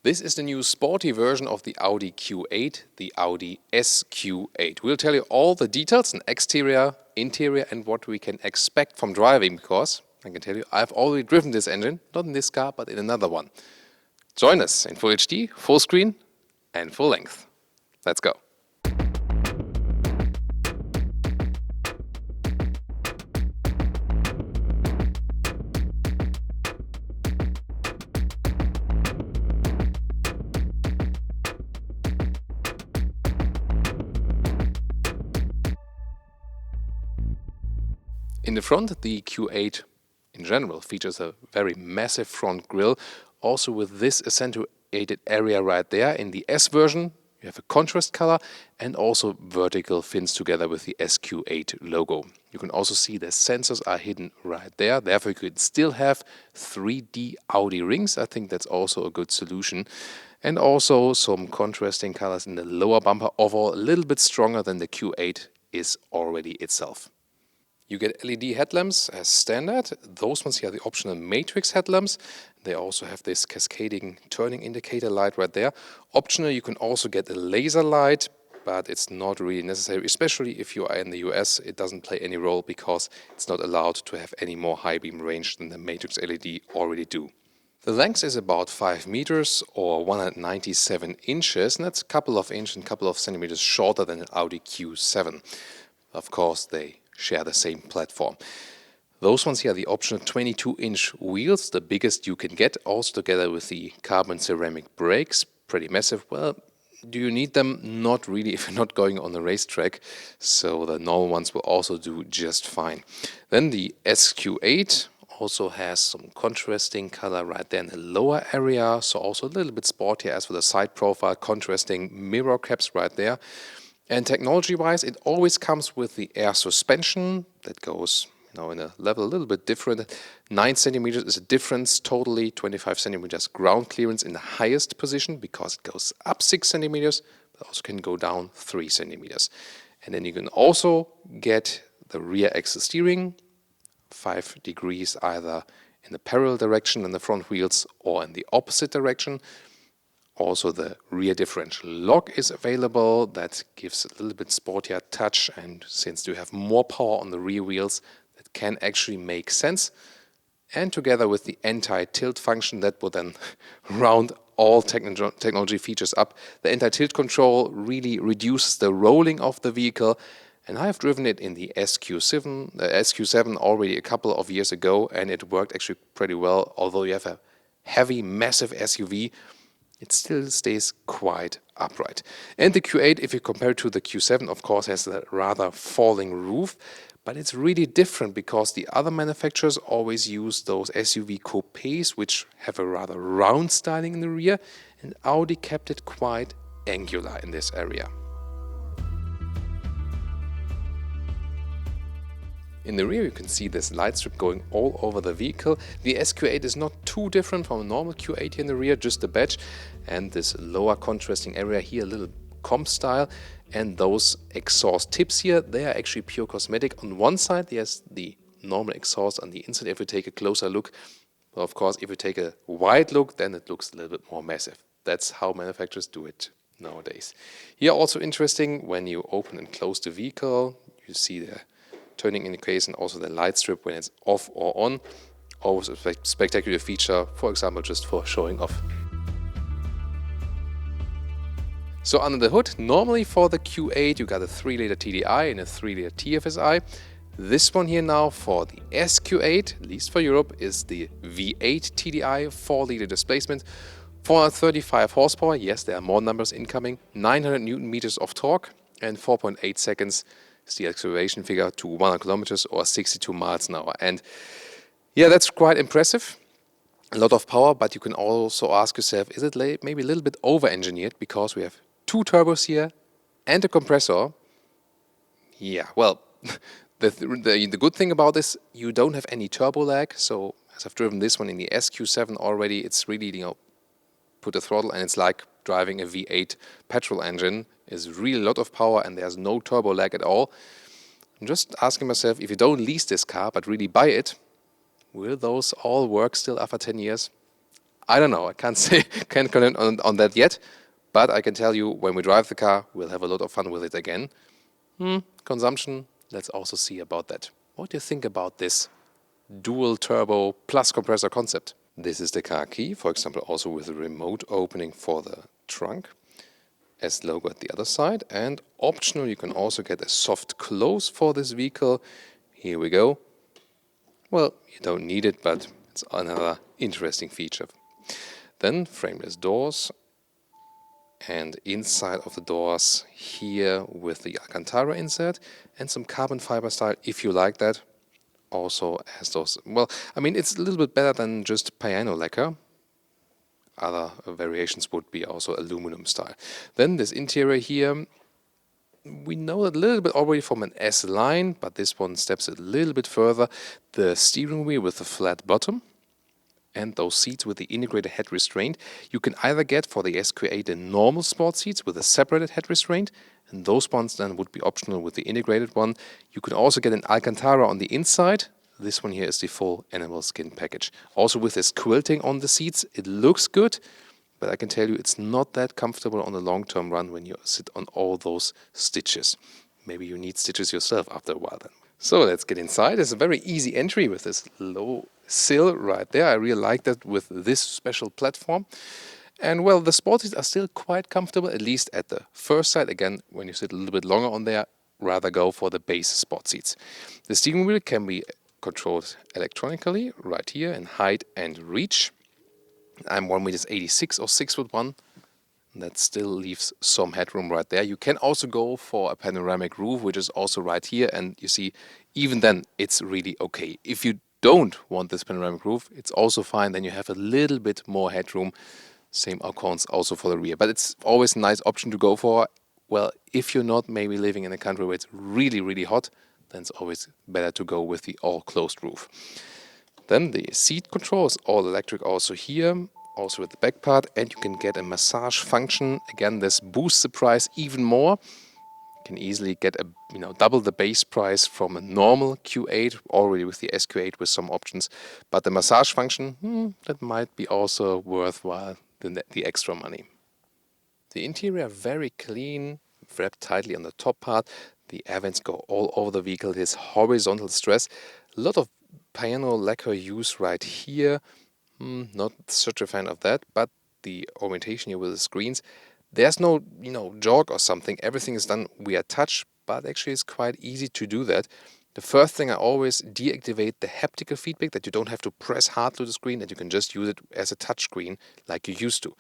This is the new sporty version of the Audi Q8, the Audi SQ8. We'll tell you all the details in exterior, interior and what we can expect from driving, because I can tell you I've already driven this engine, not in this car but in another one. Join us in Full HD, full screen and full length. Let's go. In the front, the Q8 in general features a very massive front grille, also with this accentuated area right there. In the S version, you have a contrast color and also vertical fins together with the SQ8 logo. You can also see the sensors are hidden right there, therefore you could still have 3D Audi rings. I think that's also a good solution. And also some contrasting colors in the lower bumper, overall a little bit stronger than the Q8 is already itself. You get LED headlamps as standard. Those ones here are the optional matrix headlamps. They also have this cascading turning indicator light right there. Optional, you can also get a laser light, but it's not really necessary, especially if you are in the US. It doesn't play any role because it's not allowed to have any more high beam range than the matrix LED already do. The length is about 5 meters or 197 inches, and that's a couple of inches and a couple of centimeters shorter than an Audi Q7. Of course, they share the same platform. Those ones here are the optional 22-inch wheels, the biggest you can get, also together with the carbon ceramic brakes. Pretty massive. Well, do you need them? Not really if you're not going on the racetrack, so the normal ones will also do just fine. Then the SQ8 also has some contrasting color right there in the lower area, so also a little bit sportier as for the side profile, contrasting mirror caps right there. And technology-wise, it always comes with the air suspension that goes, in a level a little bit different. 9 centimeters is a difference totally, 25 centimeters ground clearance in the highest position because it goes up 6 centimeters, but also can go down 3 centimeters. And then you can also get the rear axle steering, 5 degrees either in the parallel direction in the front wheels or in the opposite direction. Also the rear differential lock is available. That gives a little bit sportier touch, and since you have more power on the rear wheels, that can actually make sense. And together with the anti-tilt function, that will then round all technology features up. The anti-tilt control really reduces the rolling of the vehicle, and I have driven it in the SQ7 already a couple of years ago, and it worked actually pretty well. Although you have a heavy, massive SUV, it still stays quite upright. And the Q8, if you compare it to the Q7, of course, has a rather falling roof, but it's really different because the other manufacturers always use those SUV coupes, which have a rather round styling in the rear, and Audi kept it quite angular in this area. In the rear you can see this light strip going all over the vehicle. The SQ8 is not too different from a normal Q8 in the rear, just the badge and this lower contrasting area here, a little comp style. And those exhaust tips here, they are actually pure cosmetic. On one side there's the normal exhaust, on the inside if you take a closer look, well, of course if you take a wide look then it looks a little bit more massive. That's how manufacturers do it nowadays. Here also interesting, when you open and close the vehicle, you see the turning indication, also the light strip when it's off or on. Always a spectacular feature, for example, just for showing off. So under the hood, normally for the Q8 you got a 3-liter TDI and a 3-liter TFSI. This one here now for the SQ8, at least for Europe, is the V8 TDI, 4-liter displacement, 435 horsepower, yes there are more numbers incoming, 900 Newton meters of torque and 4.8 seconds is the acceleration figure to 100 kilometers or 62 miles an hour. And yeah, that's quite impressive. A lot of power, but you can also ask yourself, is it maybe a little bit over-engineered because we have 2 turbos here and a compressor? Yeah, well, the good thing about this, you don't have any turbo lag. So as I've driven this one in the SQ7 already, it's really, put a throttle and it's like driving a V8 petrol engine. Is really a lot of power and there's no turbo lag at all. I'm just asking myself, if you don't lease this car but really buy it, will those all work still after 10 years? I don't know. I can't say, can't comment on that yet. But I can tell you, when we drive the car, we'll have a lot of fun with it again. Consumption, let's also see about that. What do you think about this dual turbo plus compressor concept? This is the car key, for example, also with a remote opening for the trunk. S logo at the other side, and optional, you can also get a soft close for this vehicle. Here we go. Well, you don't need it, but it's another interesting feature. Then frameless doors, and inside of the doors here with the Alcantara insert and some carbon fiber style if you like that. Also has those, well, I mean, it's a little bit better than just piano lacquer. Other variations would be also aluminum style. Then this interior here, we know it a little bit already from an S line, but this one steps a little bit further. The steering wheel with the flat bottom and those seats with the integrated head restraint. You can either get for the SQ8 the normal sport seats with a separated head restraint, and those ones then would be optional with the integrated one. You can also get an Alcantara on the inside. This one here is the full animal skin package. Also with this quilting on the seats, it looks good, but I can tell you it's not that comfortable on the long-term run when you sit on all those stitches. Maybe you need stitches yourself after a while then. So let's get inside. It's a very easy entry with this low sill right there. I really like that with this special platform. And well, the sport seats are still quite comfortable, at least at the first sight. Again, when you sit a little bit longer on there, rather go for the base sport seats. The steering wheel can be controlled electronically right here in height and reach. I'm 1.86 m or 6'1". That still leaves some headroom right there. You can also go for a panoramic roof, which is also right here. And you see, even then, it's really okay. If you don't want this panoramic roof, it's also fine. Then you have a little bit more headroom. Same accounts also for the rear. But it's always a nice option to go for. Well, if you're not maybe living in a country where it's really, really hot, then it's always better to go with the all-closed roof. Then the seat control is all electric also here. Also with the back part, and you can get a massage function. Again, this boosts the price even more. You can easily get a double the base price from a normal Q8 already with the SQ8 with some options. But the massage function, that might be also worthwhile the extra money. The interior very clean, wrapped tightly on the top part. The air vents go all over the vehicle. This horizontal stress, a lot of piano lacquer use right here. Not such a fan of that, but the orientation here with the screens, there's no, jog or something. Everything is done via touch, but actually it's quite easy to do that. The first thing, I always deactivate the haptical feedback, that you don't have to press hard to the screen, that you can just use it as a touch screen like you used to.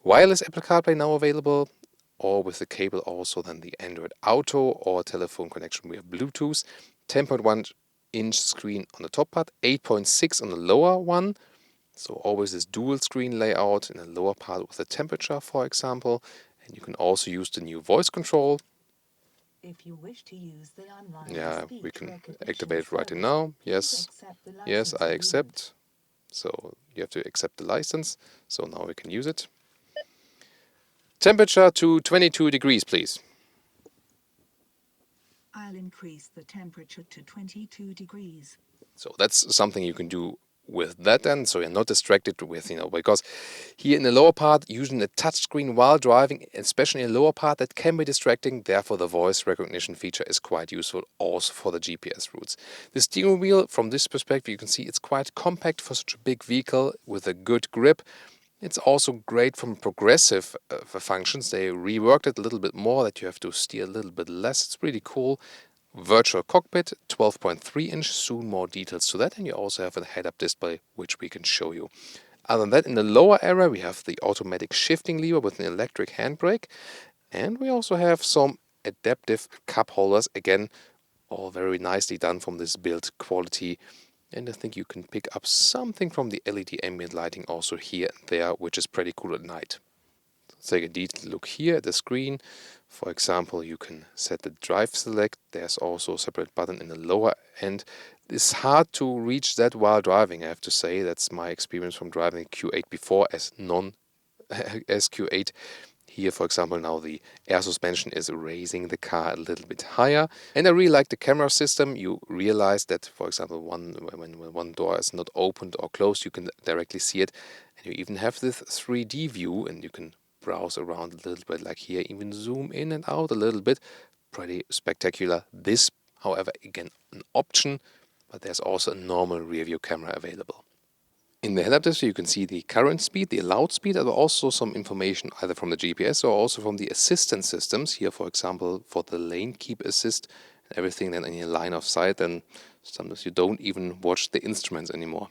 Wireless Apple CarPlay now available, or with the cable also then the Android Auto or telephone connection via Bluetooth. 10.1-inch screen on the top part, 8.6 on the lower one. So always this dual screen layout in the lower part with the temperature, for example. And you can also use the new voice control. If you wish to use the online we can activate it right now. Yes, yes, I accept. So you have to accept the license. So now we can use it. Temperature to 22 degrees, please. I'll increase the temperature to 22 degrees. So that's something you can do with that then, so you're not distracted with, because here in the lower part, using the touch screen while driving, especially in the lower part, that can be distracting. Therefore, the voice recognition feature is quite useful also for the GPS routes. The steering wheel, from this perspective, you can see it's quite compact for such a big vehicle with a good grip. It's also great from progressive functions. They reworked it a little bit more, that you have to steer a little bit less. It's really cool. Virtual cockpit, 12.3-inch, soon more details to that, and you also have a head-up display, which we can show you. Other than that, in the lower area, we have the automatic shifting lever with an electric handbrake, and we also have some adaptive cup holders, again, all very nicely done from this build quality, and I think you can pick up something from the LED ambient lighting also here and there, which is pretty cool at night. Let's take a detailed look here at the screen. For example, you can set the drive select. There's also a separate button in the lower end. It's hard to reach that while driving, I have to say. That's my experience from driving Q8 before as non-SQ8. Here, for example, now the air suspension is raising the car a little bit higher. And I really like the camera system. You realize that, for example, when one door is not opened or closed, you can directly see it. And you even have this 3D view, and you can browse around a little bit, like here, even zoom in and out a little bit. Pretty spectacular. This, however, again, an option, but there's also a normal rear view camera available. In the head-up display you can see the current speed, the allowed speed, and also some information either from the GPS or also from the assistance systems. Here, for example, for the lane keep assist and everything then in your line of sight, and sometimes you don't even watch the instruments anymore.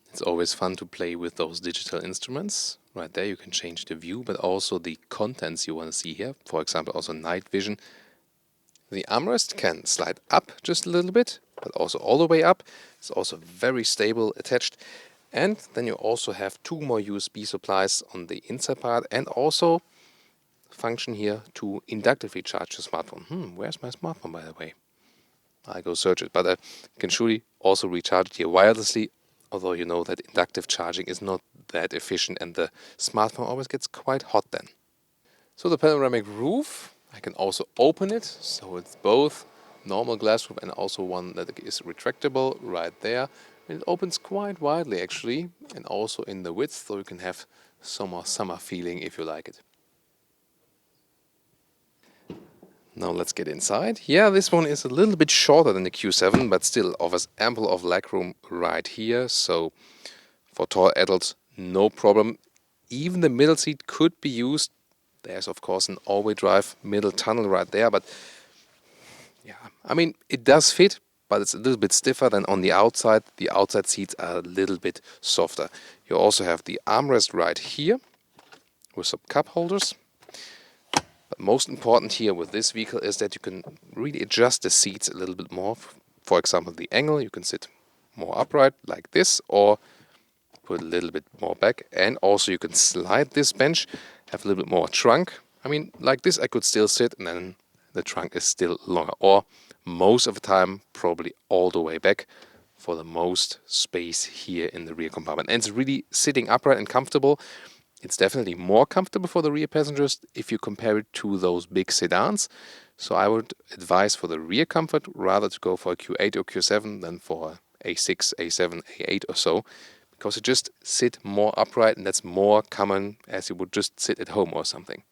It's always fun to play with those digital instruments. Right there you can change the view, but also the contents you want to see here. For example, also night vision. The armrest can slide up just a little bit, but also all the way up. It's also very stable attached. And then you also have two more USB supplies on the inside part, and also function here to inductively charge your smartphone. Where's my smartphone, by the way? I go search it, but I can surely also recharge it here wirelessly, although you know that inductive charging is not that efficient and the smartphone always gets quite hot then. So the panoramic roof, I can also open it, so it's both normal glass roof and also one that is retractable right there. It opens quite widely actually, and also in the width, so you can have some more summer feeling if you like it. Now let's get inside. Yeah, this one is a little bit shorter than the Q7, but still offers ample of legroom right here. So for tall adults, no problem. Even the middle seat could be used. There's of course an all-wheel drive middle tunnel right there, but yeah, I mean it does fit, but it's a little bit stiffer than on the outside. The outside seats are a little bit softer. You also have the armrest right here with some cup holders. But most important here with this vehicle is that you can really adjust the seats a little bit more. For example, the angle, you can sit more upright like this, or put a little bit more back. And also you can slide this bench, have a little bit more trunk. I mean, like this I could still sit, and then the trunk is still longer. Or most of the time, probably all the way back for the most space here in the rear compartment. And it's really sitting upright and comfortable. It's definitely more comfortable for the rear passengers if you compare it to those big sedans. So I would advise for the rear comfort rather to go for a Q8 or Q7 than for A6, A7, A8 or so, because you just sit more upright, and that's more common as you would just sit at home or something.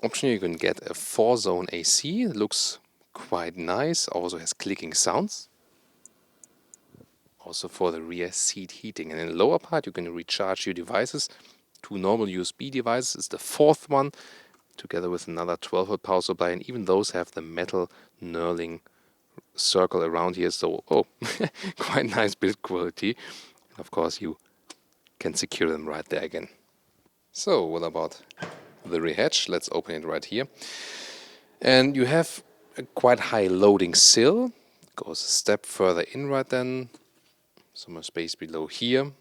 Optionally, you can get a 4-zone AC. It looks quite nice, also has clicking sounds. Also for the rear seat heating. And in the lower part you can recharge your devices. 2 normal USB devices is the 4th one, together with another 12-volt power supply, and even those have the metal knurling circle around here, so quite nice build quality. And of course you can secure them right there again. So what about the rear hatch? Let's open it right here. And you have a quite high loading sill. Goes a step further in right then. Some more space below here.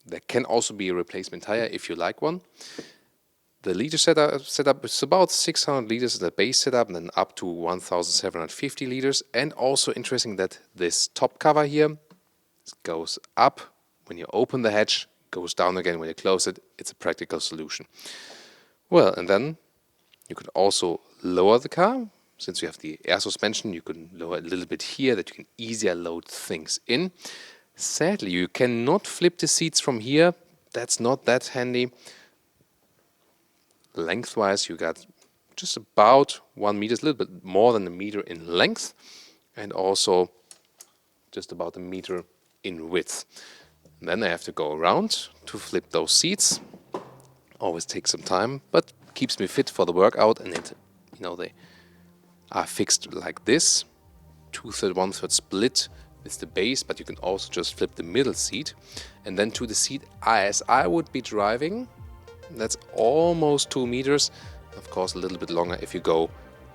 There can also be a replacement tire if you like one. The liter setup is about 600 liters in the base setup, and then up to 1,750 liters. And also interesting that this top cover here goes up when you open the hatch, goes down again when you close it. It's a practical solution. Well, and then you could also lower the car. Since you have the air suspension, you can lower a little bit here that you can easier load things in. Sadly, you cannot flip the seats from here. That's not that handy. Lengthwise, you got just about 1 meter, a little bit more than a meter in length, and also just about a meter in width. And then I have to go around to flip those seats. Always takes some time, but keeps me fit for the workout. And it, they are fixed like this, 2/3, 1/3 split is the base, but you can also just flip the middle seat. And then to the seat as I would be driving, that's almost 2 meters. Of course, a little bit longer if you go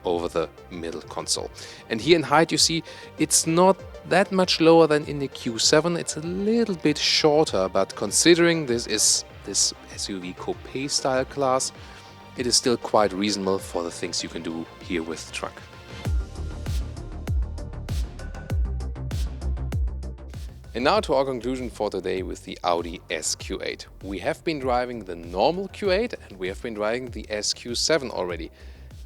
over the middle console. And here in height, you see it's not that much lower than in the Q7. It's a little bit shorter, but considering this is this SUV coupe style class, it is still quite reasonable for the things you can do here with the truck. And now to our conclusion for today with the Audi SQ8. We have been driving the normal Q8 and we have been driving the SQ7 already.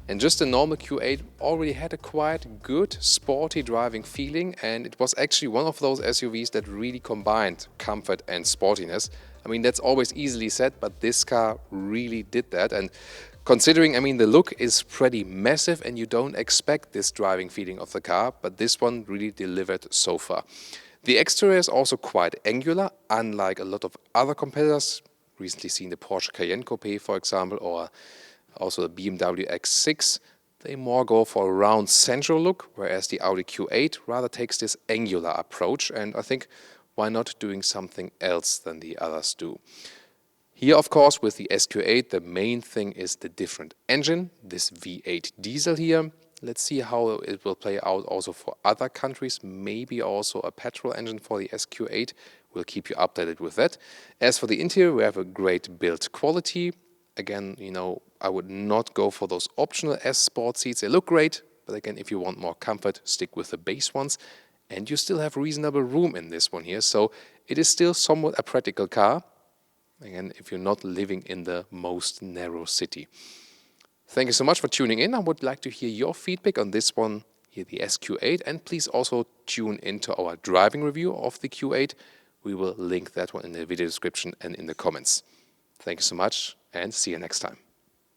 And just the normal Q8 already had a quite good sporty driving feeling, and it was actually one of those SUVs that really combined comfort and sportiness. I mean, that's always easily said, but this car really did that. And considering, I mean, the look is pretty massive and you don't expect this driving feeling of the car, but this one really delivered so far. The exterior is also quite angular, unlike a lot of other competitors. Recently seen the Porsche Cayenne Coupe, for example, or also the BMW X6. They more go for a round central look, whereas the Audi Q8 rather takes this angular approach, and I think why not doing something else than the others do. Here, of course, with the SQ8, the main thing is the different engine, this V8 diesel here. Let's see how it will play out also for other countries, maybe also a petrol engine for the SQ8. We'll keep you updated with that. As for the interior, we have a great build quality. Again, you know, I would not go for those optional S Sport seats. They look great, but again, if you want more comfort, stick with the base ones. And you still have reasonable room in this one here, so it is still somewhat a practical car. Again, if you're not living in the most narrow city. Thank you so much for tuning in. I would like to hear your feedback on this one, here the SQ8, and please also tune into our driving review of the Q8. We will link that one in the video description and in the comments. Thank you so much, and see you next time.